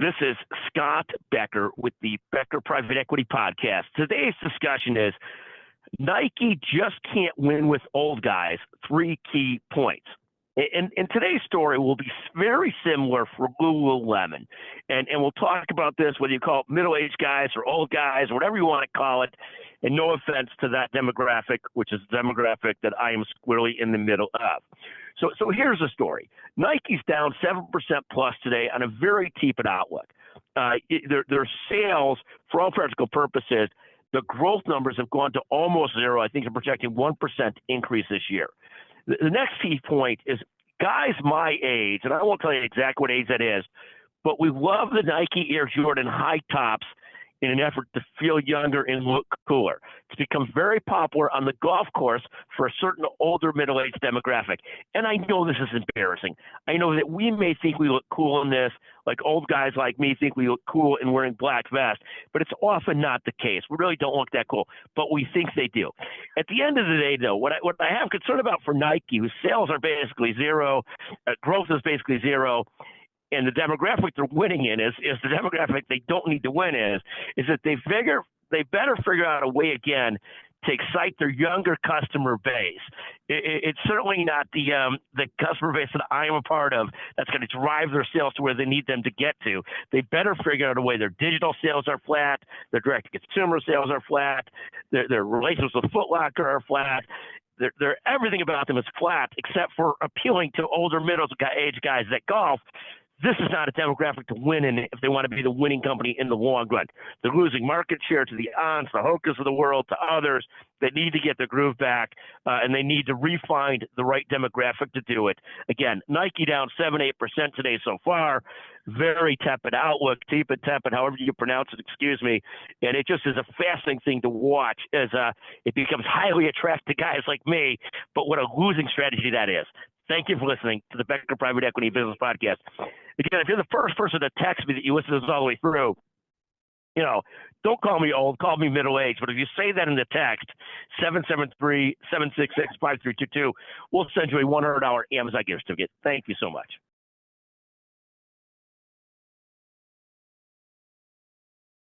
This is Scott Becker with the Becker Private Equity Podcast. Today's discussion is Nike just can't win with old guys. 3 key points. And today's story will be very similar for Lululemon. And we'll talk about this, whether you call it middle-aged guys or old guys, or whatever you want to call it. And no offense to that demographic, which is the demographic that I am squarely in the middle of. So here's the story. Nike's down 7% plus today on a very tepid outlook. Their sales, for all practical purposes, the growth numbers have gone to almost zero. I think they're projecting 1% increase this year. The next key point is guys my age, and I won't tell you exactly what age that is, but we love the Nike Air Jordan high tops in an effort to feel younger and look cooler. It's become very popular on the golf course for a certain older middle-aged demographic. And I know this is embarrassing. I know that we may think we look cool in this, like old guys like me think we look cool in wearing black vests, but it's often not the case. We really don't look that cool, but we think they do. At the end of the day, though, what I have concern about for Nike, whose sales are basically zero, growth is basically zero, and the demographic they're winning in is the demographic they don't need to win is that they better figure out a way again to excite their younger customer base. It's certainly not the customer base that I am a part of that's going to drive their sales to where they need them to get to. They better figure out a way. Their digital sales are flat. Their direct-to-consumer sales are flat. Their relations with Foot Locker are flat. They're everything about them is flat except for appealing to older middle-aged guys that golf. This is not a demographic to win in if they want to be the winning company in the long run. They're losing market share to the Ons, the Hokas of the world, to others that need to get their groove back, and they need to refine the right demographic to do it. Again, Nike down 7-8% today so far. Very tepid outlook, tepid, however you pronounce it, excuse me. And it just is a fascinating thing to watch as it becomes highly attractive to guys like me, but what a losing strategy that is. Thank you for listening to the Becker Private Equity Business Podcast. Again, if you're the first person to text me that you listen to this all the way through, don't call me old, call me middle-aged. But if you say that in the text, 773-766-5322, we'll send you a $100 Amazon gift certificate. Thank you so much.